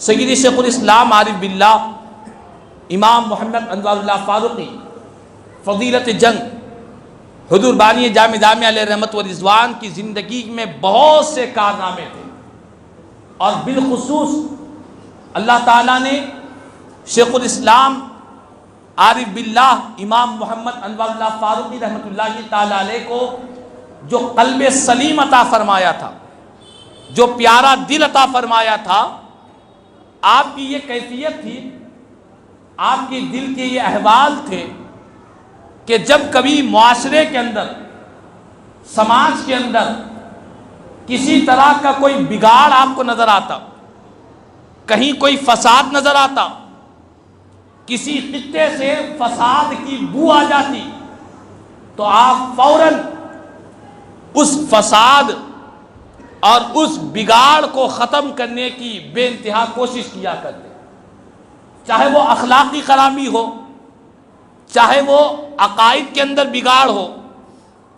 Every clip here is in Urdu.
سیدی شیخ الاسلام عارف باللہ امام محمد انوار اللہ فاروقی فضیلت جنگ حضور بانی جامع جامع علیہ رحمت و رضوان کی زندگی میں بہت سے کارنامے تھے، اور بالخصوص اللہ تعالیٰ نے شیخ الاسلام عارف باللہ امام محمد انوار اللہ فاروقی رحمت اللہ تعالیٰ علیہ کو جو قلب سلیم عطا فرمایا تھا، جو پیارا دل عطا فرمایا تھا، آپ کی یہ کیفیت تھی، آپ کی دل کے یہ احوال تھے کہ جب کبھی معاشرے کے اندر، سماج کے اندر کسی طرح کا کوئی بگاڑ آپ کو نظر آتا، کہیں کوئی فساد نظر آتا، کسی خطے سے فساد کی بو آ جاتی، تو آپ فوراً اس فساد اور اس بگاڑ کو ختم کرنے کی بے انتہا کوشش کیا کرتے، چاہے وہ اخلاقی خرابی ہو، چاہے وہ عقائد کے اندر بگاڑ ہو،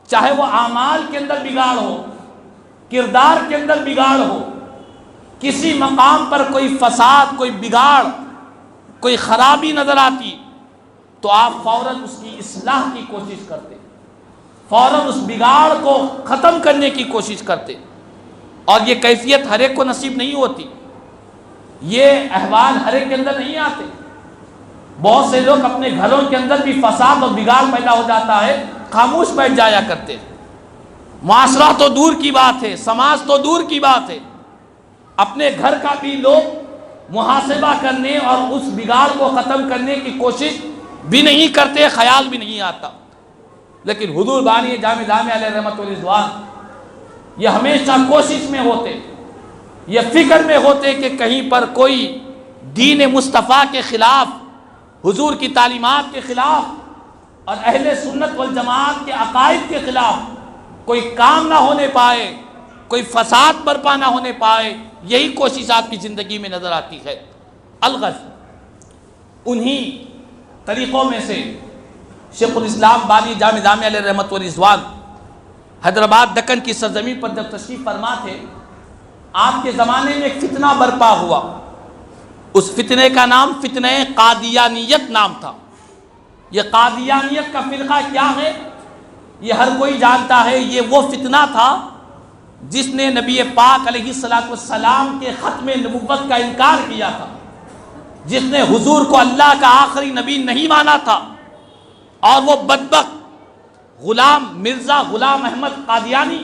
چاہے وہ اعمال کے اندر بگاڑ ہو، کردار کے اندر بگاڑ ہو، کسی مقام پر کوئی فساد، کوئی بگاڑ، کوئی خرابی نظر آتی تو آپ فوراً اس کی اصلاح کی کوشش کرتے، فوراً اس بگاڑ کو ختم کرنے کی کوشش کرتے، اور یہ کیفیت ہر ایک کو نصیب نہیں ہوتی، یہ احوال ہر ایک کے اندر نہیں آتے۔ بہت سے لوگ اپنے گھروں کے اندر بھی فساد اور بگاڑ پیدا ہو جاتا ہے، خاموش بیٹھ جایا کرتے ہیں، معاشرہ تو دور کی بات ہے، سماج تو دور کی بات ہے، اپنے گھر کا بھی لوگ محاسبہ کرنے اور اس بگاڑ کو ختم کرنے کی کوشش بھی نہیں کرتے، خیال بھی نہیں آتا۔ لیکن حضور بانی جامع جامع علیہ رحمت و رضوان یہ ہمیشہ کوشش میں ہوتے، یہ فکر میں ہوتے کہ کہیں پر کوئی دین مصطفیٰ کے خلاف، حضور کی تعلیمات کے خلاف اور اہل سنت والجماعت کے عقائد کے خلاف کوئی کام نہ ہونے پائے، کوئی فساد برپا نہ ہونے پائے، یہی کوشش آپ کی زندگی میں نظر آتی ہے۔ الغرض انہی طریقوں میں سے شیخ الاسلام بانی جامع جامع علیہ رحمت و رضوان حیدرآباد دکن کی سرزمین پر جب تشریف فرما تھے، آپ کے زمانے میں ایک فتنہ برپا ہوا، اس فتنے کا نام فتنہ قادیانیت نام تھا۔ یہ قادیانیت کا فرقہ کیا ہے یہ ہر کوئی جانتا ہے، یہ وہ فتنہ تھا جس نے نبی پاک علیہ السلام کے ختم نبوت کا انکار کیا تھا، جس نے حضور کو اللہ کا آخری نبی نہیں مانا تھا، اور وہ بدبخت غلام مرزا غلام احمد قادیانی،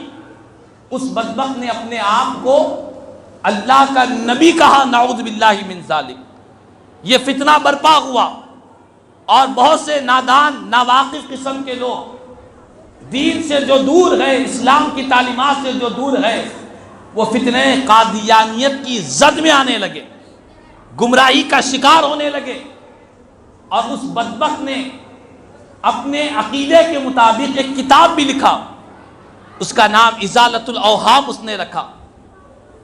اس بدبخت نے اپنے آپ کو اللہ کا نبی کہا، نعوذ باللہ من ذالک۔ یہ فتنہ برپا ہوا، اور بہت سے نادان ناواقف قسم کے لوگ دین سے جو دور ہے، اسلام کی تعلیمات سے جو دور ہے، وہ فتنہ قادیانیت کی زد میں آنے لگے، گمراہی کا شکار ہونے لگے، اور اس بدبخت نے اپنے عقیدے کے مطابق ایک کتاب بھی لکھا، اس کا نام ازالۃ الاوہام اس نے رکھا۔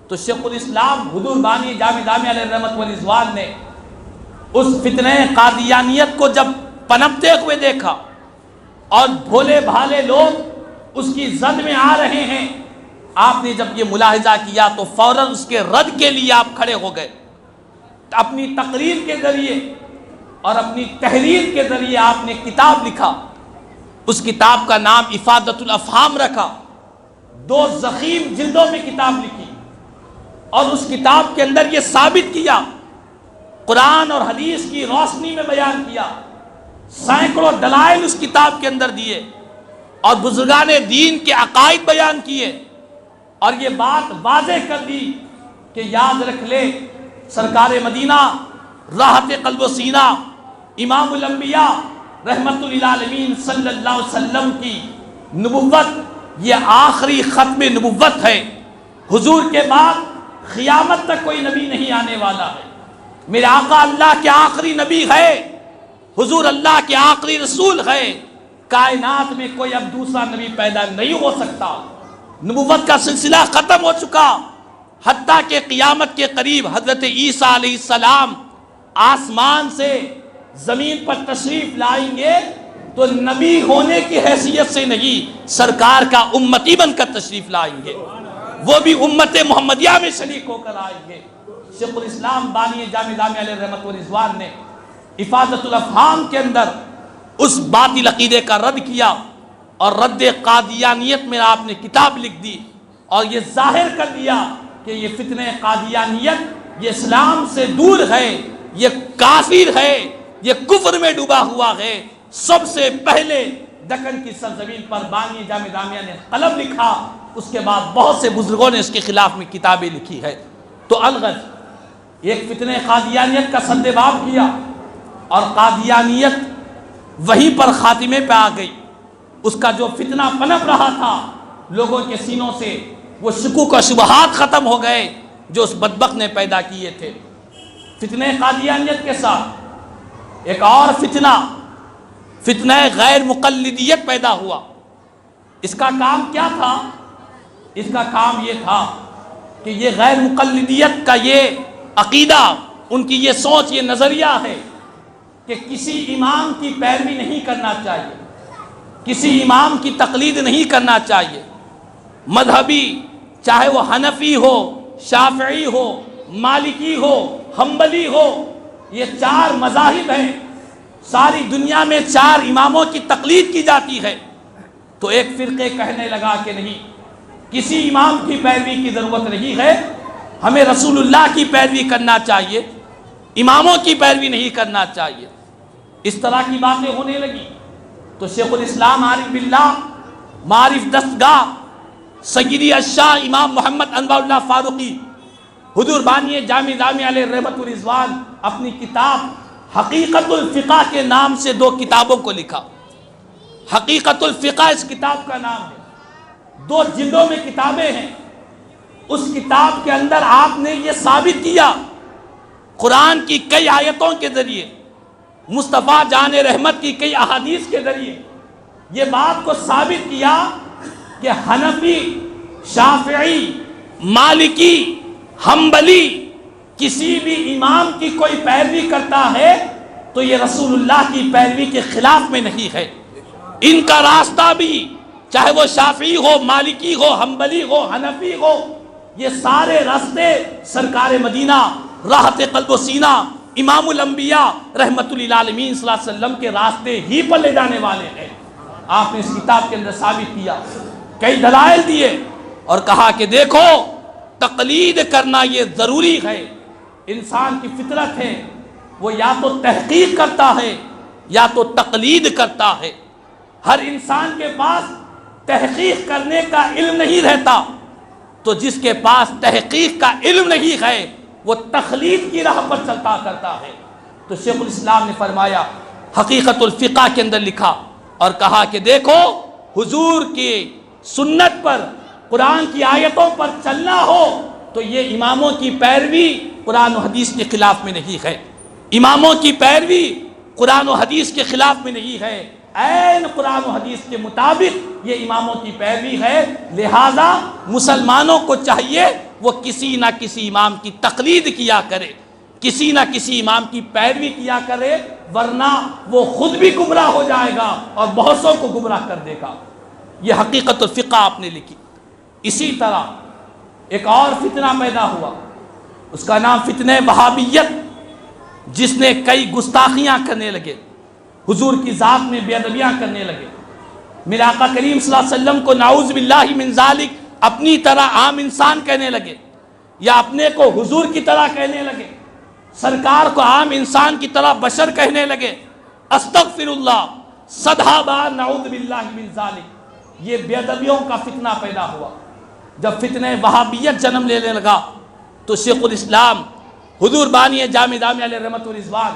تو شیخ الاسلام حضور بانی جامع جامع علیہ رحمت و رضوان نے اس فتنہ قادیانیت کو جب پنپتے ہوئے دیکھا، اور بھولے بھالے لوگ اس کی زد میں آ رہے ہیں، آپ نے جب یہ ملاحظہ کیا تو فوراً اس کے رد کے لیے آپ کھڑے ہو گئے، اپنی تقریر کے ذریعے اور اپنی تحریر کے ذریعے آپ نے کتاب لکھا، اس کتاب کا نام افادۃ الافہام رکھا، 2 ضخیم جلدوں میں کتاب لکھی، اور اس کتاب کے اندر یہ ثابت کیا، قرآن اور حدیث کی روشنی میں بیان کیا، سینکڑوں دلائل اس کتاب کے اندر دیے، اور بزرگان دین کے عقائد بیان کیے، اور یہ بات واضح کر دی کہ یاد رکھ لے، سرکار مدینہ راحت قلب و سینہ امام الانبیاء رحمت للعالمین صلی اللہ علیہ وسلم کی نبوت یہ آخری ختم نبوت ہے، حضور کے بعد قیامت تک کوئی نبی نہیں آنے والا ہے، میرے آقا اللہ کے آخری نبی ہے، حضور اللہ کے آخری رسول ہے، کائنات میں کوئی اب دوسرا نبی پیدا نہیں ہو سکتا، نبوت کا سلسلہ ختم ہو چکا، حتیٰ کہ قیامت کے قریب حضرت عیسیٰ علیہ السلام آسمان سے زمین پر تشریف لائیں گے تو نبی ہونے کی حیثیت سے نہیں، سرکار کا امتی بن کر تشریف لائیں گے، وہ بھی امت محمدیہ میں شریک ہو کر آئیں گے۔ شیخ الاسلام بانی جامع جامعہ علیہ رحمت و رضوان نے افادۃ الافہام کے اندر اس باطل عقیدے کا رد کیا، اور رد قادیانیت میں آپ نے کتاب لکھ دی اور یہ ظاہر کر دیا کہ یہ فتنہ قادیانیت یہ اسلام سے دور ہے، یہ کافر ہے، یہ کفر میں ڈوبا ہوا ہے۔ سب سے پہلے دکن کی سرزمین پر بانی جامع جامعہ نے قلم لکھا، اس کے بعد بہت سے بزرگوں نے اس کے خلاف میں کتابیں لکھی ہے۔ تو الغرض ایک فتنہ قادیانیت کا سد باب کیا، اور قادیانیت وہیں پر خاتمے پہ آ گئی۔ اس کا جو فتنہ پنپ رہا تھا لوگوں کے سینوں سے، وہ شکوک و شبہات ختم ہو گئے جو اس بدبخت نے پیدا کیے تھے۔ فتنہ قادیانیت کے ساتھ ایک اور فتنہ غیر مقلدیت پیدا ہوا۔ اس کا کام کیا تھا؟ اس کا کام یہ تھا کہ یہ غیر مقلدیت کا یہ عقیدہ، ان کی یہ سوچ، یہ نظریہ ہے کہ کسی امام کی پیروی نہیں کرنا چاہیے، کسی امام کی تقلید نہیں کرنا چاہیے۔ مذہبی، چاہے وہ حنفی ہو، شافعی ہو، مالکی ہو، حنبلی ہو، یہ 4 مذاہب ہیں، ساری دنیا میں 4 اماموں کی تقلید کی جاتی ہے۔ تو ایک فرقے کہنے لگا کہ نہیں، کسی امام کی پیروی کی ضرورت نہیں ہے، ہمیں رسول اللہ کی پیروی کرنا چاہیے، اماموں کی پیروی نہیں کرنا چاہیے۔ اس طرح کی باتیں ہونے لگی تو شیخ الاسلام عارف باللہ معارف دستگاہ سیدی الشاہ امام محمد انوار اللہ فاروقی حضور بانی جامع جامعہ علیہ رحمت و رضوان اپنی کتاب حقیقت الفقہ کے نام سے 2 کتابوں کو لکھا۔ حقیقت الفقہ اس کتاب کا نام ہے، 2 جلدوں میں کتابیں ہیں۔ اس کتاب کے اندر آپ نے یہ ثابت کیا قرآن کی کئی آیتوں کے ذریعے، مصطفیٰ جان رحمت کی کئی احادیث کے ذریعے یہ بات کو ثابت کیا کہ حنفی، شافعی، مالکی، حنبلی کسی بھی امام کی کوئی پیروی کرتا ہے تو یہ رسول اللہ کی پیروی کے خلاف میں نہیں ہے۔ ان کا راستہ بھی، چاہے وہ شافعی ہو، مالکی ہو، حنبلی ہو، حنفی ہو، یہ سارے راستے سرکار مدینہ راحت قلب و سینہ امام الانبیاء رحمت للعالمین صلی اللہ علیہ وسلم کے راستے ہی پر لے جانے والے ہیں۔ آپ نے اس کتاب کے اندر ثابت کیا، کئی دلائل دیے اور کہا کہ دیکھو تقلید کرنا یہ ضروری ہے، انسان کی فطرت ہے، وہ یا تو تحقیق کرتا ہے یا تو تقلید کرتا ہے۔ ہر انسان کے پاس تحقیق کرنے کا علم نہیں رہتا، تو جس کے پاس تحقیق کا علم نہیں ہے وہ تقلید کی راہ پر چلتا کرتا ہے۔ تو شیخ الاسلام نے فرمایا، حقیقت الفقہ کے اندر لکھا اور کہا کہ دیکھو حضور کی سنت پر، قرآن کی آیتوں پر چلنا ہو تو یہ اماموں کی پیروی قرآن و حدیث کے خلاف میں نہیں ہے، اماموں کی پیروی قرآن و حدیث کے خلاف میں نہیں ہے، عین قرآن و حدیث کے مطابق یہ اماموں کی پیروی ہے۔ لہذا مسلمانوں کو چاہیے وہ کسی نہ کسی امام کی تقلید کیا کرے، کسی نہ کسی امام کی پیروی کیا کرے، ورنہ وہ خود بھی گمراہ ہو جائے گا اور بہتوں کو گمراہ کر دے گا۔ یہ حقیقت الفقہ آپ نے لکھی۔ اسی طرح ایک اور فتنہ پیدا ہوا، اس کا نام فتنہ وہابیت، جس نے کئی گستاخیاں کرنے لگے، حضور کی ذات میں بے ادبیاں کرنے لگے، میرے آقا کریم صلی اللہ علیہ وسلم کو نعوذ باللہ من ذالک اپنی طرح عام انسان کہنے لگے، یا اپنے کو حضور کی طرح کہنے لگے، سرکار کو عام انسان کی طرح بشر کہنے لگے۔ استغفر اللہ، 100 بار نعوذ باللہ من ذالک۔ یہ بے ادبیوں کا فتنہ پیدا ہوا۔ جب فتنہ وہابیت جنم لینے لگا تو شیخ الاسلام حضور بانی جامع جامعہ علیہ رحمت و رضوان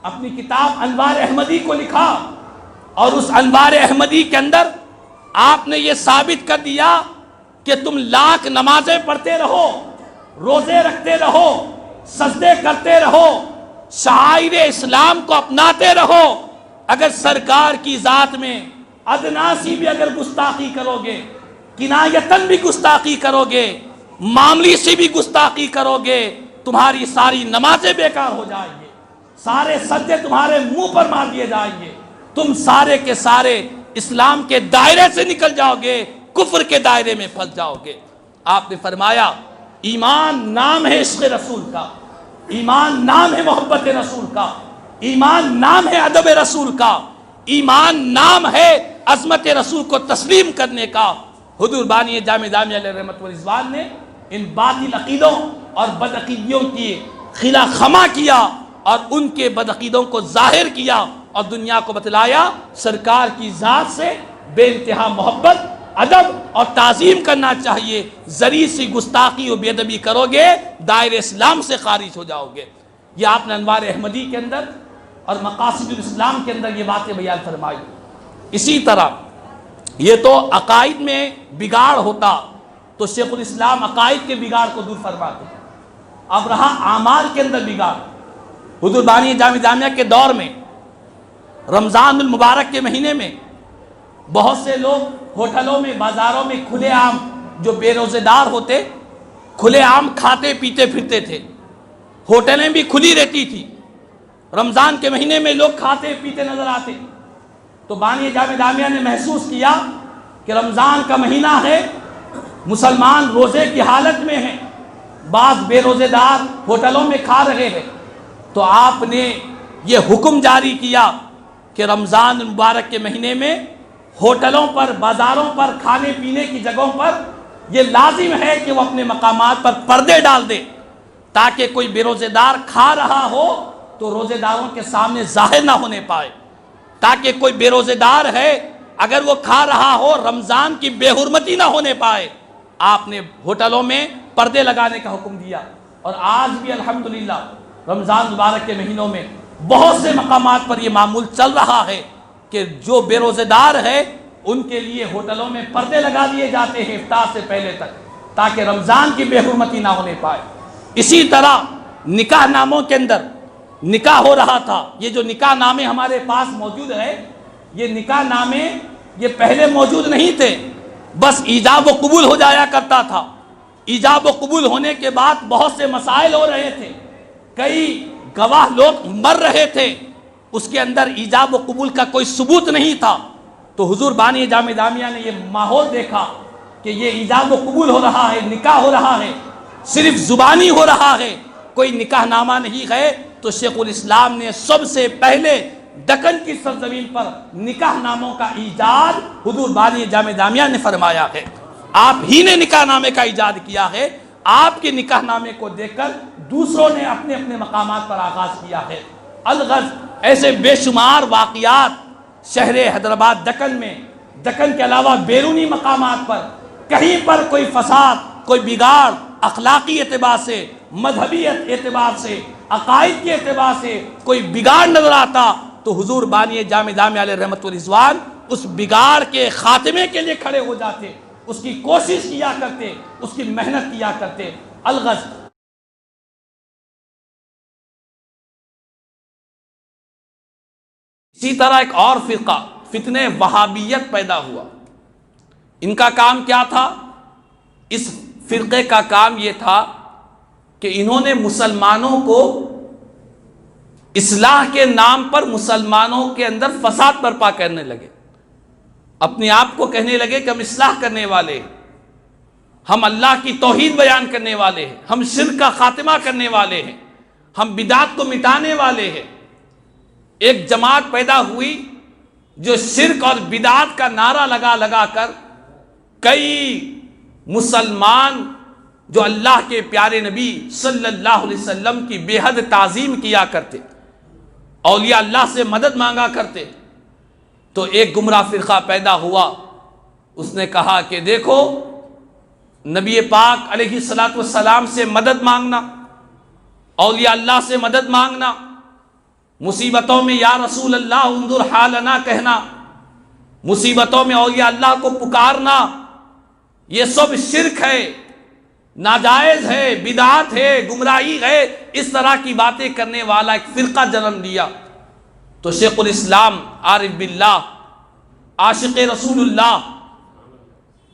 اپنی کتاب انوار احمدی کو لکھا، اور اس انوار احمدی کے اندر آپ نے یہ ثابت کر دیا کہ تم لاکھ نمازیں پڑھتے رہو، روزے رکھتے رہو، سجدے کرتے رہو، شعائر اسلام کو اپناتے رہو، اگر سرکار کی ذات میں ادنا سی بھی اگر گستاخی کرو گے، کنایتن بھی گستاخی کرو گے، معاملی سی بھی گستاخی کرو گے، تمہاری ساری نمازیں بیکار ہو جائیں گے، سارے سجدے تمہارے منہ پر مار دیے جائیں گے، تم سارے کے سارے اسلام کے دائرے سے نکل جاؤ گے، کفر کے دائرے میں پھنس جاؤ گے۔ آپ نے فرمایا ایمان نام ہے عشق رسول کا، ایمان نام ہے محبت رسول کا، ایمان نام ہے ادب رسول کا، ایمان نام ہے عظمت رسول کو تسلیم کرنے کا۔ حضور بانی جامع دامیہ علیہ رحمت و رضوان نے ان باطل عقیدوں اور بدعقیدیوں کی خلا خما کیا اور ان کے بدعقیدوں کو ظاہر کیا اور دنیا کو بتلایا سرکار کی ذات سے بے انتہا محبت، ادب اور تعظیم کرنا چاہیے۔ ذری سی گستاخی و بے ادبی کرو گے دائرہ اسلام سے خارج ہو جاؤ گے۔ یہ آپ نے انوار احمدی کے اندر اور مقاصد الاسلام کے اندر یہ باتیں بیان فرمائی۔ اسی طرح یہ تو عقائد میں بگاڑ ہوتا تو شیخ الاسلام عقائد کے بگاڑ کو دور فرماتے۔ اب رہا اعمال کے اندر بگاڑ، حضور بانی جامع دامیہ کے دور میں رمضان المبارک کے مہینے میں بہت سے لوگ ہوٹلوں میں، بازاروں میں کھلے عام جو بے روزے دار ہوتے کھلے عام کھاتے پیتے پھرتے تھے، ہوٹلیں بھی کھلی رہتی تھی، رمضان کے مہینے میں لوگ کھاتے پیتے نظر آتے۔ تو بانی جامع دامیہ نے محسوس کیا کہ رمضان کا مہینہ ہے، مسلمان روزے کی حالت میں ہیں، بعض بے روزے دار ہوٹلوں میں کھا رہے ہیں، تو آپ نے یہ حکم جاری کیا کہ رمضان المبارک کے مہینے میں ہوٹلوں پر، بازاروں پر، کھانے پینے کی جگہوں پر یہ لازم ہے کہ وہ اپنے مقامات پر پردے ڈال دے تاکہ کوئی بے روزے دار کھا رہا ہو تو روزے داروں کے سامنے ظاہر نہ ہونے پائے، تاکہ کوئی بے روزے دار ہے اگر وہ کھا رہا ہو رمضان کی بے حرمتی نہ ہونے پائے۔ آپ نے ہوٹلوں میں پردے لگانے کا حکم دیا، اور آج بھی الحمدللہ رمضان مبارک کے مہینوں میں بہت سے مقامات پر یہ معمول چل رہا ہے کہ جو بے روزے دار ہے ان کے لیے ہوٹلوں میں پردے لگا دیے جاتے ہیں افطار سے پہلے تک تاکہ رمضان کی بے حرمتی نہ ہونے پائے۔ اسی طرح نکاح ناموں کے اندر نکاح ہو رہا تھا، یہ جو نکاح نامے ہمارے پاس موجود ہے، یہ نکاح نامے یہ پہلے موجود نہیں تھے، بس ایجاب و قبول ہو جایا کرتا تھا۔ ایجاب و قبول ہونے کے بعد بہت سے مسائل ہو رہے تھے، کئی گواہ لوگ مر رہے تھے، اس کے اندر ایجاب و قبول کا کوئی ثبوت نہیں تھا۔ تو حضور بانی جامع دامیہ نے یہ ماحول دیکھا کہ یہ ایجاب و قبول ہو رہا ہے، نکاح ہو رہا ہے، صرف زبانی ہو رہا ہے، کوئی نکاح نامہ نہیں ہے، تو شیخ الاسلام نے سب سے پہلے دکن کی سرزمین پر نکاح ناموں کا ایجاد حضور بانی جامع دامیہ نے فرمایا ہے۔ آپ ہی نے نکاح نامے کا ایجاد کیا ہے، آپ کے نکاح نامے کو دیکھ کر دوسروں نے اپنے اپنے مقامات پر آغاز کیا ہے۔ الغرض ایسے بے شمار واقعات شہر حیدرآباد دکن میں، دکن کے علاوہ بیرونی مقامات پر کہیں پر کوئی فساد، کوئی بگاڑ اخلاقی اعتبار سے، مذہبی اعتبار سے، عقائد کے اعتبار سے کوئی بگاڑ نظر آتا تو حضور بانی جامع دامیہ علیہ رحمت و رضوان اس بگاڑ کے خاتمے کے لیے کھڑے ہو جاتے، اس کی کوشش کیا کرتے، اس کی محنت کیا کرتے۔ الغرض اسی طرح ایک اور فرقہ فتنہ وہابیت پیدا ہوا۔ ان کا کام کیا تھا؟ اس فرقے کا کام یہ تھا کہ انہوں نے مسلمانوں کو اصلاح کے نام پر مسلمانوں کے اندر فساد برپا کرنے لگے، اپنے آپ کو کہنے لگے کہ ہم اصلاح کرنے والے ہیں، ہم اللہ کی توحید بیان کرنے والے ہیں، ہم شرک کا خاتمہ کرنے والے ہیں، ہم بدعت کو مٹانے والے ہیں۔ ایک جماعت پیدا ہوئی جو شرک اور بدعت کا نعرہ لگا لگا کر کئی مسلمان جو اللہ کے پیارے نبی صلی اللہ علیہ وسلم کی بے حد تعظیم کیا کرتے، اولیاء اللہ سے مدد مانگا کرتے، تو ایک گمراہ فرقہ پیدا ہوا۔ اس نے کہا کہ دیکھو، نبی پاک علیہ الصلوۃ والسلام سے مدد مانگنا، اولیاء اللہ سے مدد مانگنا، مصیبتوں میں یا رسول اللہ انظر حالنا کہنا، مصیبتوں میں اولیاء اللہ کو پکارنا، یہ سب شرک ہے، ناجائز ہے، بدعت ہے، گمراہی ہے۔ اس طرح کی باتیں کرنے والا ایک فرقہ جنم لیا۔ تو شیخ الاسلام عارف باللہ، عاشق رسول اللہ،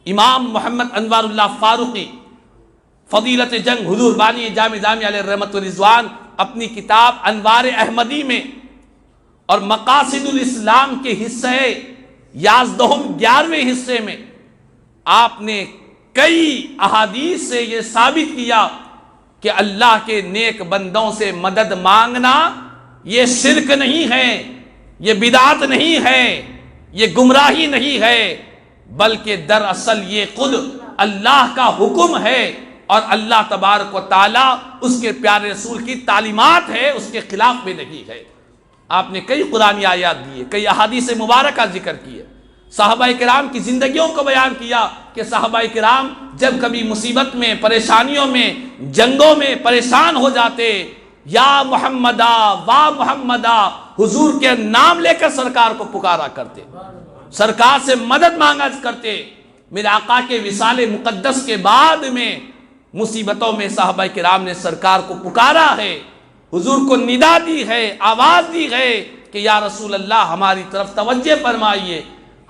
امام محمد انوار اللہ فاروقی فضیلت جنگ حضور بانی جامع دامیہ علیہ رحمت و رضوان اپنی کتاب انوار احمدی میں اور مقاصد الاسلام کے حصے 11ویں حصے میں آپ نے کئی احادیث سے یہ ثابت کیا کہ اللہ کے نیک بندوں سے مدد مانگنا یہ شرک نہیں ہے، یہ بدعت نہیں ہے، یہ گمراہی نہیں ہے، بلکہ دراصل یہ خود اللہ کا حکم ہے اور اللہ تبارک و تعالیٰ اس کے پیارے رسول کی تعلیمات ہے، اس کے خلاف میں نہیں ہے۔ آپ نے کئی قرآنی آیات دیے، کئی احادیث مبارکہ ذکر کیے، صحابہ کرام کی زندگیوں کو بیان کیا کہ صحابہ کرام جب کبھی مصیبت میں، پریشانیوں میں، جنگوں میں پریشان ہو جاتے، یا محمدہ وا محمدہ حضور کے نام لے کر سرکار کو پکارا کرتے، سرکار سے مدد مانگا کرتے۔ میرے آقا کے وصال مقدس کے بعد میں مصیبتوں میں صحابہ کرام نے سرکار کو پکارا ہے، حضور کو ندا دی ہے، آواز دی ہے کہ یا رسول اللہ ہماری طرف توجہ فرمائیے،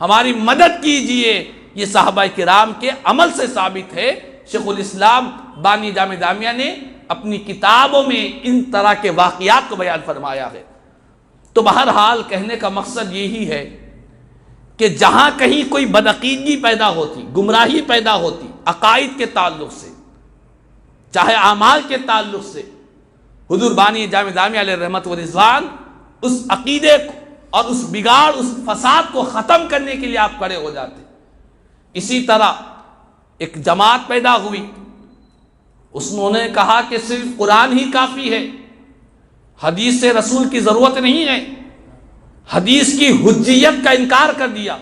ہماری مدد کیجئے۔ یہ صحابہ کرام کے عمل سے ثابت ہے۔ شیخ الاسلام بانی جامع دامیہ نے اپنی کتابوں میں ان طرح کے واقعات کو بیان فرمایا ہے۔ تو بہرحال کہنے کا مقصد یہی ہے کہ جہاں کہیں کوئی بدعقیدگی پیدا ہوتی، گمراہی پیدا ہوتی، عقائد کے تعلق سے، چاہے اعمال کے تعلق سے، حضور بانی جامع دامیہ علیہ رحمت و رضوان اس عقیدے کو اور اس بگاڑ، اس فساد کو ختم کرنے کے لیے آپ کھڑے ہو جاتے۔ اسی طرح ایک جماعت پیدا ہوئی، انہوں نے کہا کہ صرف قرآن ہی کافی ہے، حدیث سے رسول کی ضرورت نہیں ہے، حدیث کی حجیت کا انکار کر دیا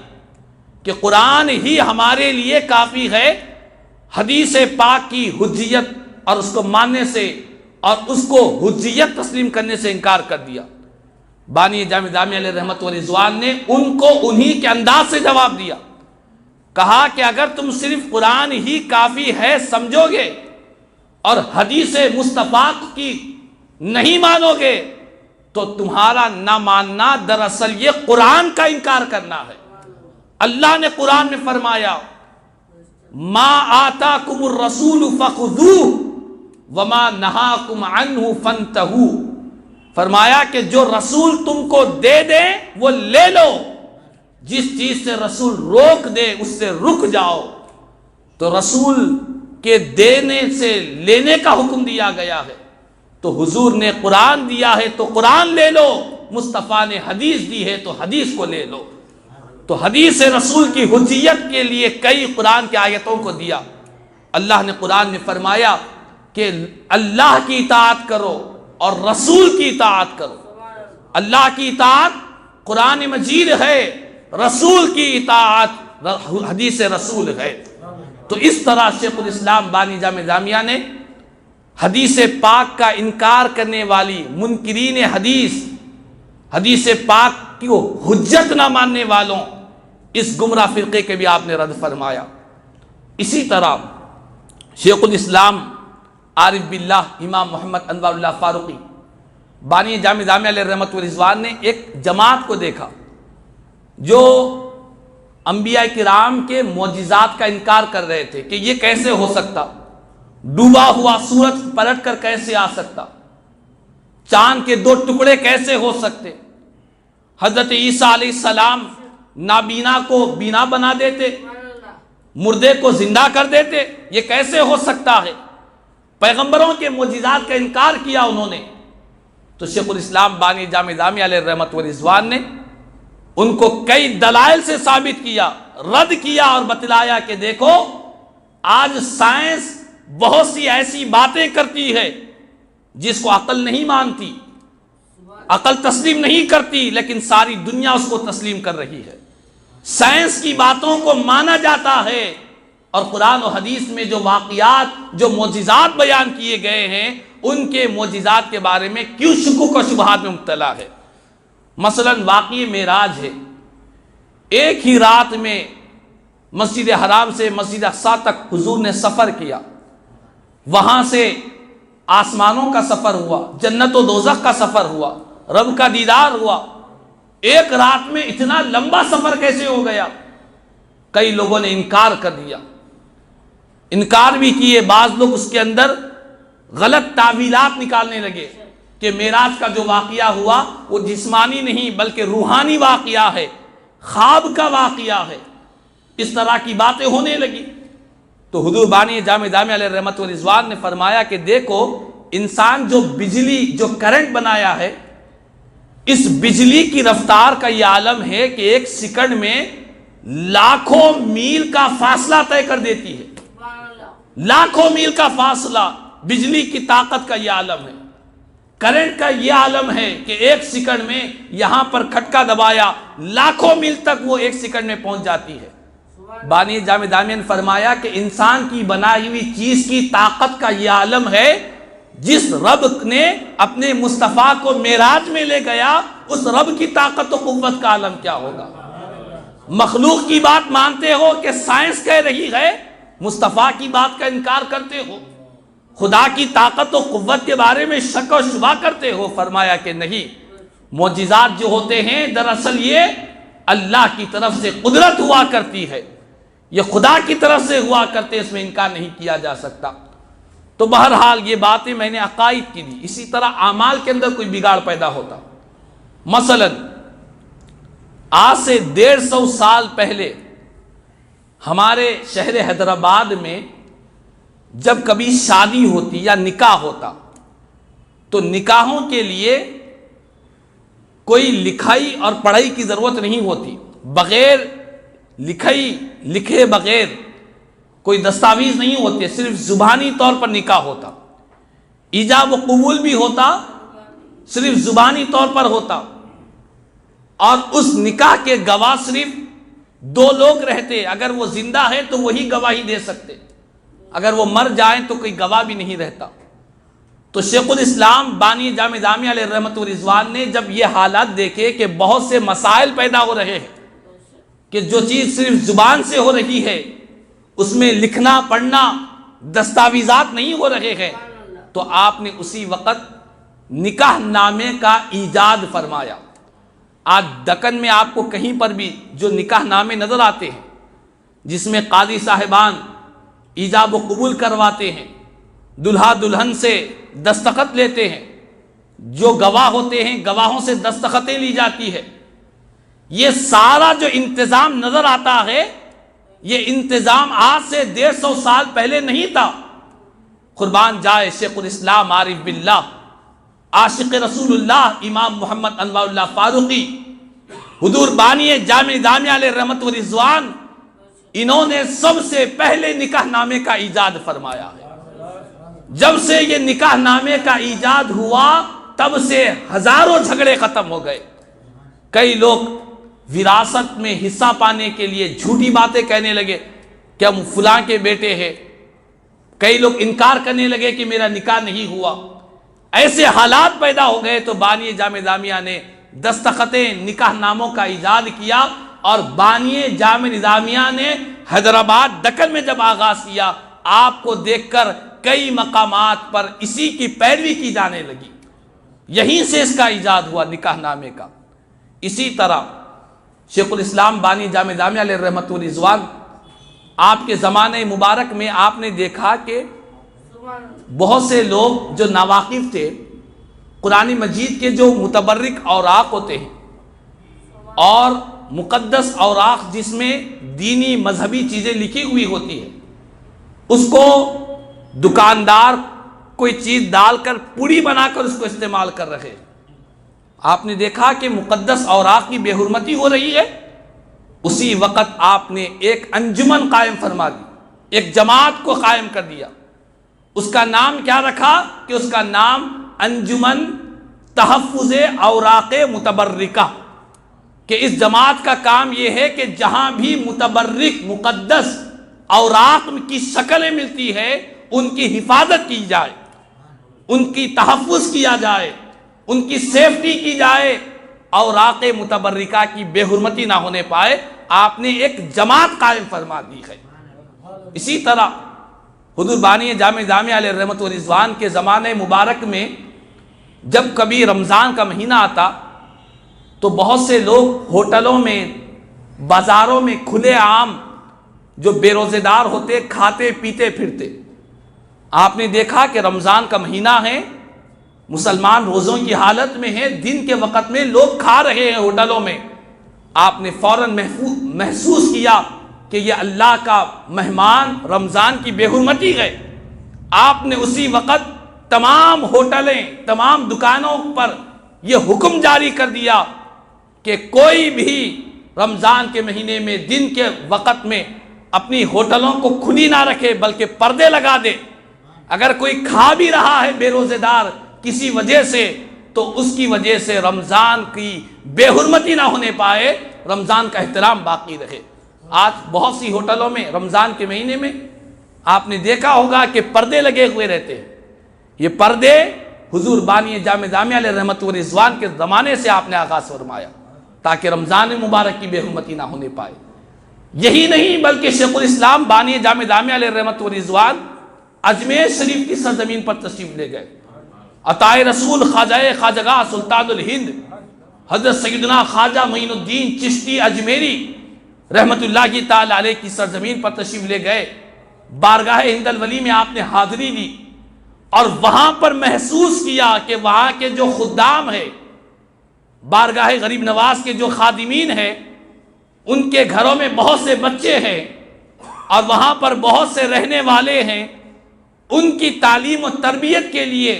کہ قرآن ہی ہمارے لیے کافی ہے، حدیث پاک کی حجیت اور اس کو ماننے سے اور اس کو حجیت تسلیم کرنے سے انکار کر دیا۔ بانی جامع دامیہ علیہ رحمت و رضوان نے ان کو انہی کے انداز سے جواب دیا، کہا کہ اگر تم صرف قرآن ہی کافی ہے سمجھو گے اور حدیث مصطفیٰ کی نہیں مانو گے تو تمہارا نہ ماننا دراصل یہ قرآن کا انکار کرنا ہے۔ اللہ نے قرآن میں فرمایا ما آتاکم الرسول فخذوہ وما نہاکم عنہ فانتہوا، فرمایا کہ جو رسول تم کو دے دے وہ لے لو، جس چیز سے رسول روک دے اس سے رک جاؤ۔ تو رسول کے دینے سے لینے کا حکم دیا گیا ہے، تو حضور نے قرآن دیا ہے تو قرآن لے لو، مصطفیٰ نے حدیث دی ہے تو حدیث کو لے لو۔ تو حدیث رسول کی حجیت کے لیے کئی قرآن کی آیتوں کو دیا۔ اللہ نے قرآن میں فرمایا کہ اللہ کی اطاعت کرو اور رسول کی اطاعت کرو۔ اللہ کی اطاعت قرآن مجید ہے، رسول کی اطاعت حدیث رسول ہے۔ تو اس طرح شیخ الاسلام بانی جامع دامیہ نے حدیث پاک کا انکار کرنے والی منکرین حدیث، حدیث پاک کی حجت نہ ماننے والوں اس گمراہ فرقے کے بھی آپ نے رد فرمایا۔ اسی طرح شیخ الاسلام عارف باللہ امام محمد انوار اللہ فاروقی بانی جامع دامیہ علیہ رحمت و رضوان نے ایک جماعت کو دیکھا جو انبیاء کرام کے معجزات کا انکار کر رہے تھے کہ یہ کیسے ہو سکتا، ڈوبا ہوا سورج پلٹ کر کیسے آ سکتا، چاند کے 2 ٹکڑے کیسے ہو سکتے، حضرت عیسیٰ علیہ السلام نابینا کو بینا بنا دیتے، مردے کو زندہ کر دیتے، یہ کیسے ہو سکتا ہے۔ پیغمبروں کے معجزات کا انکار کیا انہوں نے۔ تو شیخ الاسلام بانی جامع دامیہ علیہ رحمت و رضوان نے ان کو کئی دلائل سے ثابت کیا، رد کیا اور بتلایا کہ دیکھو آج سائنس بہت سی ایسی باتیں کرتی ہے جس کو عقل نہیں مانتی، عقل تسلیم نہیں کرتی، لیکن ساری دنیا اس کو تسلیم کر رہی ہے۔ سائنس کی باتوں کو مانا جاتا ہے اور قرآن و حدیث میں جو واقعات، جو معجزات بیان کیے گئے ہیں ان کے معجزات کے بارے میں کیوں شکوک و شبہات میں مبتلا ہے۔ مثلا واقعی معراج ہے، ایک ہی رات میں مسجد حرام سے مسجد اقصیٰ تک حضور نے سفر کیا، وہاں سے آسمانوں کا سفر ہوا، جنت و دوزخ کا سفر ہوا، رب کا دیدار ہوا۔ ایک رات میں اتنا لمبا سفر کیسے ہو گیا؟ کئی لوگوں نے انکار کر دیا، انکار بھی کیے، بعض لوگ اس کے اندر غلط تعویلات نکالنے لگے کہ معراج کا جو واقعہ ہوا وہ جسمانی نہیں بلکہ روحانی واقعہ ہے، خواب کا واقعہ ہے، اس طرح کی باتیں ہونے لگی۔ تو حضور بانی جامع دامیہ علیہ رحمت و رضوان نے فرمایا کہ دیکھو انسان جو بجلی جو کرنٹ بنایا ہے، اس بجلی کی رفتار کا یہ عالم ہے کہ ایک سیکنڈ میں لاکھوں میل کا فاصلہ طے کر دیتی ہے. لاکھوں میل کا فاصلہ بجلی کی طاقت کا یہ عالم ہے. کرنٹ کا یہ عالم ہے کہ ایک سیکنڈ میں یہاں پر کھٹکا دبایا لاکھوں میل تک وہ ایک سیکنڈ میں پہنچ جاتی ہے. بانی جامع دامیہ نے فرمایا کہ انسان کی بنائی ہوئی چیز کی طاقت کا یہ عالم ہے. جس رب نے اپنے مصطفیٰ کو معراج میں لے گیا اس رب کی طاقت و قوت کا عالم کیا ہوگا. مخلوق کی بات مانتے ہو کہ سائنس کہہ رہی ہے، مصطفیٰ کی بات کا انکار کرتے ہو، خدا کی طاقت و قوت کے بارے میں شک و شبہ کرتے ہو. فرمایا کہ نہیں، معجزات جو ہوتے ہیں دراصل یہ اللہ کی طرف سے قدرت ہوا کرتی ہے، یہ خدا کی طرف سے ہوا کرتے، اس میں انکار نہیں کیا جا سکتا. تو بہرحال یہ باتیں میں نے عقائد کی دی. اسی طرح اعمال کے اندر کوئی بگاڑ پیدا ہوتا، مثلا آج سے 150 سال پہلے ہمارے شہر حیدرآباد میں جب کبھی شادی ہوتی یا نکاح ہوتا تو نکاحوں کے لیے کوئی لکھائی اور پڑھائی کی ضرورت نہیں ہوتی. بغیر لکھے بغیر کوئی دستاویز نہیں ہوتے، صرف زبانی طور پر نکاح ہوتا. ایجاب و قبول بھی ہوتا، صرف زبانی طور پر ہوتا. اور اس نکاح کے گواہ صرف 2 لوگ رہتے. اگر وہ زندہ ہے تو وہی گواہی دے سکتے، اگر وہ مر جائیں تو کوئی گواہ بھی نہیں رہتا. تو شیخ الاسلام بانی جامع دامیہ علیہ رحمت و رضوان نے جب یہ حالات دیکھے کہ بہت سے مسائل پیدا ہو رہے ہیں، کہ جو چیز صرف زبان سے ہو رہی ہے اس میں لکھنا پڑھنا دستاویزات نہیں ہو رہے ہیں، تو آپ نے اسی وقت نکاح نامے کا ایجاد فرمایا. آج دکن میں آپ کو کہیں پر بھی جو نکاح نامے نظر آتے ہیں جس میں قاضی صاحبان ایجاب و قبول کرواتے ہیں، دلہا دلہن سے دستخط لیتے ہیں، جو گواہ ہوتے ہیں گواہوں سے دستخطیں لی جاتی ہے، یہ سارا جو انتظام نظر آتا ہے یہ انتظام آج سے 150 سال پہلے نہیں تھا. قربان جائے شیخ الاسلام عارف باللہ عاشق رسول اللہ امام محمد انوار اللہ فاروقی حضور بانی جامع دامیہ علیہ رحمت و رضوان، انہوں نے سب سے پہلے نکاح نامے کا ایجاد فرمایا ہے. جب سے یہ نکاح نامے کا ایجاد ہوا تب سے ہزاروں جھگڑے ختم ہو گئے. کئی لوگ وراثت میں حصہ پانے کے لیے جھوٹی باتیں کہنے لگے کہ ہم فلاں کے بیٹے ہیں. کئی لوگ انکار کرنے لگے کہ میرا نکاح نہیں ہوا. ایسے حالات پیدا ہو گئے تو بانی جامع دامیہ نے دستخطیں نکاح ناموں کا ایجاد کیا، اور بانی جامع دامیہ نے حیدرآباد دکن میں جب آغاز کیا آپ کو دیکھ کر کئی مقامات پر اسی کی پیروی کی جانے لگی. یہیں سے اس کا ایجاد ہوا نکاح نامے کا. اسی طرح شیخ الاسلام بانی جامع دامیہ علیہ رحمت و رضوان، آپ کے زمانے مبارک میں آپ نے دیکھا کہ بہت سے لوگ جو ناواقف تھے قرآن مجید کے جو متبرک اوراق ہوتے ہیں اور مقدس اوراق جس میں دینی مذہبی چیزیں لکھی ہوئی ہوتی ہیں، اس کو دکاندار کوئی چیز ڈال کر پوری بنا کر اس کو استعمال کر رہے ہیں. آپ نے دیکھا کہ مقدس اوراق کی بے حرمتی ہو رہی ہے. اسی وقت آپ نے ایک انجمن قائم فرما دی، ایک جماعت کو قائم کر دیا. اس کا نام کیا رکھا کہ اس کا نام انجمن تحفظ اوراق متبرکہ، کہ اس جماعت کا کام یہ ہے کہ جہاں بھی متبرک مقدس اوراق کی شکلیں ملتی ہے ان کی حفاظت کی جائے، ان کی تحفظ کیا جائے، ان کی سیفٹی کی جائے، اوراق متبرکہ کی بے حرمتی نہ ہونے پائے. آپ نے ایک جماعت قائم فرما دی ہے. اسی طرح حضور بانی جامع دامیہ علیہ رحمت و رضوان کے زمانے مبارک میں جب کبھی رمضان کا مہینہ آتا تو بہت سے لوگ ہوٹلوں میں بازاروں میں کھلے عام جو بے روزے دار ہوتے کھاتے پیتے پھرتے. آپ نے دیکھا کہ رمضان کا مہینہ ہے، مسلمان روزوں کی حالت میں ہیں، دن کے وقت میں لوگ کھا رہے ہیں ہوٹلوں میں. آپ نے فوراً محسوس کیا کہ کہ یہ اللہ کا مہمان رمضان کی بے حرمتی ہے، آپ نے اسی وقت تمام ہوٹلیں، تمام دکانوں پر یہ حکم جاری کر دیا کہ کوئی بھی رمضان کے مہینے میں دن کے وقت میں اپنی ہوٹلوں کو کھلی نہ رکھے بلکہ پردے لگا دے۔ اگر کوئی کھا بھی رہا ہے بے روزے دار کسی وجہ سے تو اس کی وجہ سے رمضان کی بے حرمتی نہ ہونے پائے، رمضان کا احترام باقی رہے۔ آج بہت سی ہوٹلوں میں رمضان کے مہینے میں آپ نے دیکھا ہوگا کہ پردے لگے ہوئے رہتے ہیں۔ یہ پردے حضور بانی جامع جامعہ علیہ رحمت و رضوان کے زمانے سے آپ نے آغاز فرمایا تاکہ رمضان مبارک کی بے حرمتی نہ ہونے پائے۔ یہی نہیں بلکہ شیخ الاسلام بانی جامع جامعہ علیہ رحمت و رضوان اجمیر شریف کی سرزمین پر تشریف لے گئے۔ عطائے رسول خواجگاہ سلطان الہند حضرت سیدنا خواجہ معین الدین چشتی اجمیری رحمت اللہ کی تعالی علیہ کی سرزمین پر تشریف لے گئے۔ بارگاہ ہند الولی میں آپ نے حاضری دی اور وہاں پر محسوس کیا کہ وہاں کے جو خدام ہیں، بارگاہ غریب نواز کے جو خادمین ہیں، ان کے گھروں میں بہت سے بچے ہیں اور وہاں پر بہت سے رہنے والے ہیں، ان کی تعلیم و تربیت کے لیے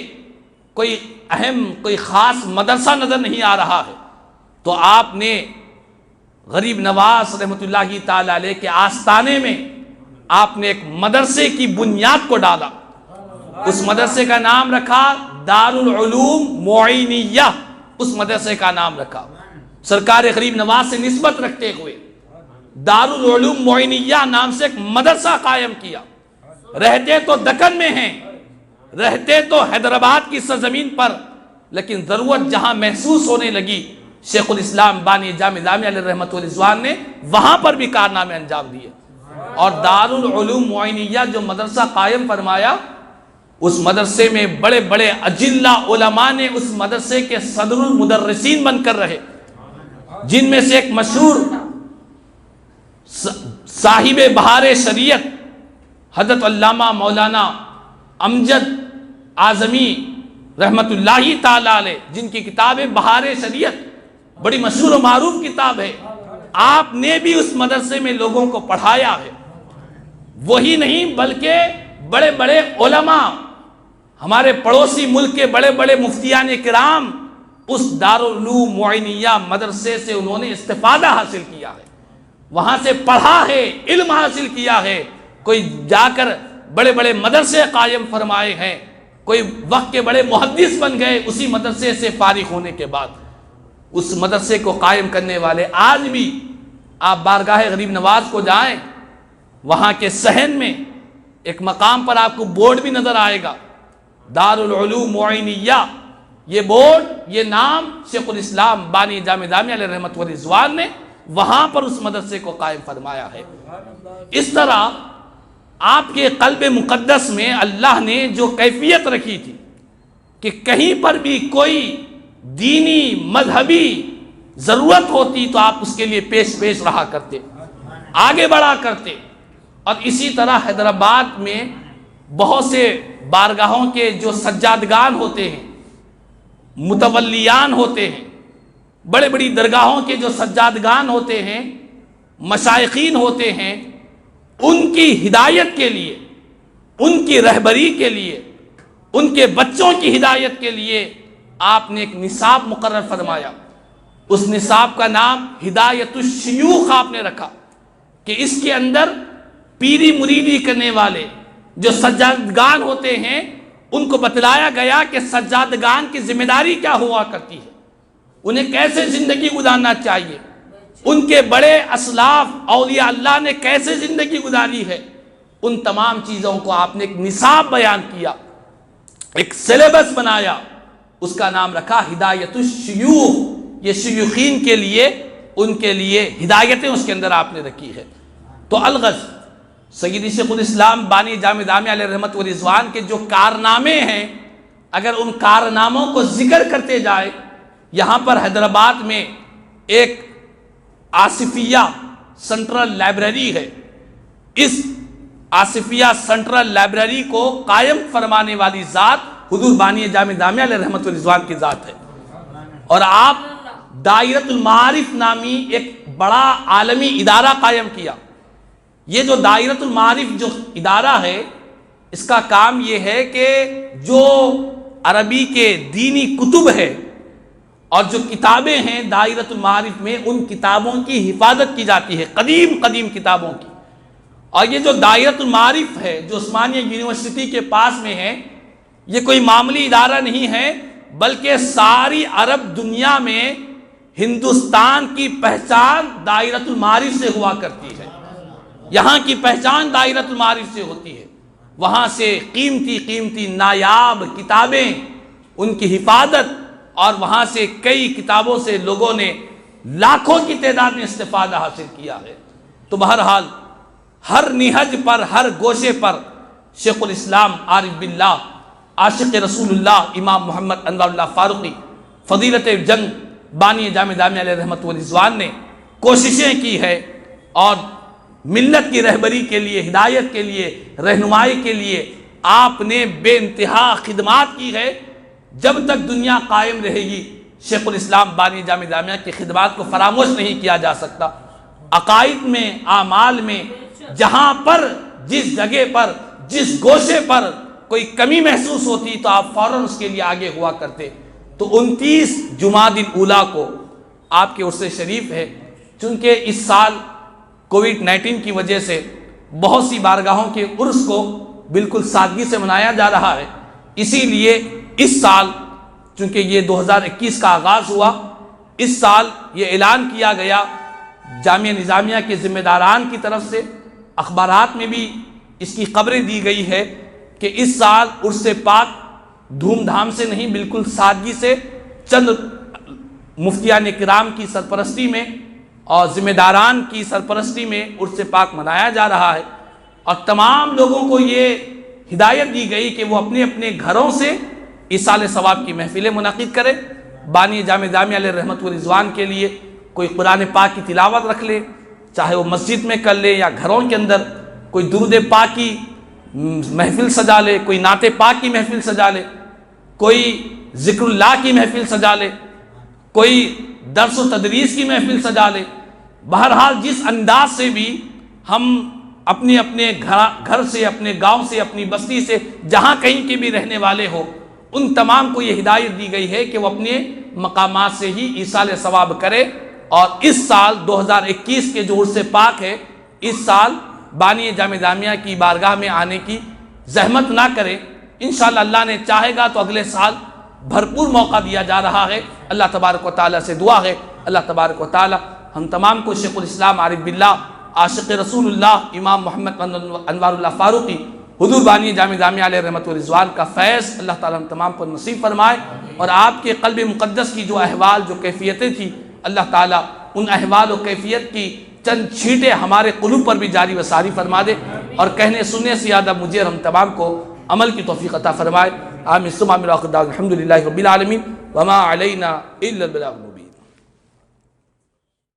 کوئی اہم کوئی خاص مدرسہ نظر نہیں آ رہا ہے۔ تو آپ نے غریب نواز رحمت اللہ تعالی علیہ کے آستانے میں آپ نے ایک مدرسے کی بنیاد کو ڈالا۔ اس مدرسے کا نام رکھا دارالعلوم معینیہ، اس مدرسے کا نام رکھا سرکار غریب نواز سے نسبت رکھتے ہوئے دارالعلوم معینیہ نام سے ایک مدرسہ قائم کیا۔ رہتے تو دکن میں ہیں، رہتے تو حیدرآباد کی سرزمین پر، لیکن ضرورت جہاں محسوس ہونے لگی شیخ الاسلام بانی جامع جامعہ علیہ رحمت و رضوان نے وہاں پر بھی کارنامے انجام دیے۔ اور دارالعلوم معینیہ جو مدرسہ قائم فرمایا، اس مدرسے میں بڑے بڑے اجلہ علماء نے اس مدرسے کے صدر المدرسین بن کر رہے، جن میں سے ایک مشہور صاحب بہار شریعت حضرت علامہ مولانا امجد اعظمی رحمت اللہ تعالی علیہ، جن کی کتاب بہار شریعت بڑی مشہور و معروف کتاب ہے، آپ نے بھی اس مدرسے میں لوگوں کو پڑھایا ہے۔ وہی نہیں بلکہ بڑے بڑے علماء، ہمارے پڑوسی ملک کے بڑے بڑے مفتیان کرام اس دارالعلوم معینیہ مدرسے سے انہوں نے استفادہ حاصل کیا ہے، وہاں سے پڑھا ہے، علم حاصل کیا ہے۔ کوئی جا کر بڑے بڑے مدرسے قائم فرمائے ہیں، کوئی وقت کے بڑے محدث بن گئے اسی مدرسے سے فارغ ہونے کے بعد۔ اس مدرسے کو قائم کرنے والے آج بھی آپ بارگاہ غریب نواز کو جائیں، وہاں کے صحن میں ایک مقام پر آپ کو بورڈ بھی نظر آئے گا دارالعلوم معینیہ۔ یہ بورڈ، یہ نام شیخ الاسلام بانی جامع جامعہ علیہ رحمت و رضوان نے وہاں پر اس مدرسے کو قائم فرمایا ہے۔ اس طرح آپ کے قلب مقدس میں اللہ نے جو کیفیت رکھی تھی کہ کہیں پر بھی کوئی دینی مذہبی ضرورت ہوتی تو آپ اس کے لیے پیش رہا کرتے، آگے بڑھا کرتے۔ اور اسی طرح حیدرآباد میں بہت سے بارگاہوں کے جو سجادگان ہوتے ہیں، متولیان ہوتے ہیں، بڑے بڑی درگاہوں کے جو سجادگان ہوتے ہیں، مشائخین ہوتے ہیں، ان کی ہدایت کے لیے، ان کی رہبری کے لیے، ان کے بچوں کی ہدایت کے لیے آپ نے ایک نصاب مقرر فرمایا۔ اس نصاب کا نام ہدایت الشیوخ آپ نے رکھا کہ اس کے اندر پیری مریدی کرنے والے جو سجادگان ہوتے ہیں ان کو بتلایا گیا کہ سجادگان کی ذمہ داری کیا ہوا کرتی ہے، انہیں کیسے زندگی گزارنا چاہیے، ان کے بڑے اسلاف اولیاء اللہ نے کیسے زندگی گزاری ہے۔ ان تمام چیزوں کو آپ نے ایک نصاب بیان کیا، ایک سلیبس بنایا، اس کا نام رکھا ہدایت الشیوخ۔ یہ شیوخین کے لیے، ان کے لیے ہدایتیں اس کے اندر آپ نے رکھی ہے۔ تو الغرض سیدی شیخ الاسلام بانی جامع جامعہ علیہ رحمت و رضوان کے جو کارنامے ہیں، اگر ان کارناموں کو ذکر کرتے جائے، یہاں پر حیدرآباد میں ایک آصفیہ سنٹرل لائبریری ہے۔ اس آصفیہ سنٹرل لائبریری کو قائم فرمانے والی ذات حضور بانی جامع جامعہ علیہ رحمت و رضوان کی ذات ہے۔ اور آپ دائرۃ المعارف نامی ایک بڑا عالمی ادارہ قائم کیا یہ جو دائرۃ المعارف جو ادارہ ہے، اس کا کام یہ ہے کہ جو عربی کے دینی کتب ہے اور جو کتابیں ہیں دائرۃ المعارف میں، ان کتابوں کی حفاظت کی جاتی ہے، قدیم قدیم کتابوں کی۔ اور یہ جو دائرۃ المعارف ہے جو عثمانیہ یونیورسٹی کے پاس میں ہے، یہ کوئی معمولی ادارہ نہیں ہے، بلکہ ساری عرب دنیا میں ہندوستان کی پہچان دائرۃ المعارف سے ہوا کرتی ہے۔ یہاں کی پہچان دائرۃ المعارف سے ہوتی ہے۔ وہاں سے قیمتی قیمتی نایاب کتابیں، ان کی حفاظت، اور وہاں سے کئی کتابوں سے لوگوں نے لاکھوں کی تعداد میں استفادہ حاصل کیا ہے۔ تو بہرحال ہر نہج پر، ہر گوشے پر شیخ الاسلام عارف باللہ، عاشق رسول اللہ امام محمد انوار اللہ فاروقی فضیلت جنگ بانی جامع دامیہ علیہ رحمت و رضوان نے کوششیں کی ہے، اور ملت کی رہبری کے لیے، ہدایت کے لیے، رہنمائی کے لیے آپ نے بے انتہا خدمات کی ہے۔ جب تک دنیا قائم رہے گی، شیخ الاسلام بانی جامع دامیہ کی خدمات کو فراموش نہیں کیا جا سکتا۔ عقائد میں، اعمال میں، جہاں پر، جس جگہ پر، جس گوشے پر کوئی کمی محسوس ہوتی تو آپ فوراً اس کے لیے آگے ہوا کرتے۔ تو 29 جمادی الاولیٰ کو آپ کے عرس شریف ہے۔ چونکہ اس سال کووڈ-19 کی وجہ سے بہت سی بارگاہوں کے عرس کو بالکل سادگی سے منایا جا رہا ہے، اسی لیے اس سال چونکہ یہ 2021 کا آغاز ہوا، اس سال یہ اعلان کیا گیا جامعہ نظامیہ کے ذمہ داران کی طرف سے، اخبارات میں بھی اس کی خبریں دی گئی ہے کہ اس سال عرس پاک دھوم دھام سے نہیں، بالکل سادگی سے چند مفتیان کرام کی سرپرستی میں اور ذمہ داران کی سرپرستی میں عرس پاک منایا جا رہا ہے۔ اور تمام لوگوں کو یہ ہدایت دی گئی کہ وہ اپنے اپنے گھروں سے ایصال ثواب کی محفلیں منعقد کرے۔ بانی جامع دامیہ علیہ رحمت و رضوان کے لیے کوئی قرآن پاک کی تلاوت رکھ لے، چاہے وہ مسجد میں کر لے یا گھروں کے اندر، کوئی درود پاک کی محفل سجا لے، کوئی نعت پاک کی محفل سجا لے، کوئی ذکر اللہ کی محفل سجا لے، کوئی درس و تدریس کی محفل سجا لے۔ بہرحال جس انداز سے بھی ہم اپنے اپنے گھر سے، اپنے گاؤں سے، اپنی بستی سے، جہاں کہیں کے بھی رہنے والے ہو، ان تمام کو یہ ہدایت دی گئی ہے کہ وہ اپنے مقامات سے ہی ایصال ثواب کرے۔ اور اس سال 2021 کے جو عرس پاک ہے، اس سال بانی جامع دامیہ کی بارگاہ میں آنے کی زحمت نہ کرے۔ انشاءاللہ اللہ نے چاہے گا تو اگلے سال بھرپور موقع دیا جا رہا ہے۔ اللہ تبارک و تعالیٰ سے دعا ہے، اللہ تبارک و تعالیٰ ہم تمام کو شیخ الاسلام عارف باللہ، عاشق رسول اللہ امام محمد انوار اللہ فاروقی حضور بانی جامع دامیہ علیہ رحمت و رضوان کا فیض اللہ تعالیٰ ہم تمام کو نصیب فرمائے، اور آپ کے قلب مقدس کی جو احوال، جو کیفیتیں تھیں، اللہ تعالیٰ ان احوال و کیفیت کی چند چھینٹیں ہمارے قلوب پر بھی جاری و ساری فرما دے، اور کہنے سننے سے زیادہ مجھے اور ہم تمام کو عمل کی توفیق عطا فرمائے۔ آمین ثم آمین۔ الحمدللہ رب العالمین وما علینا الا البلاغ۔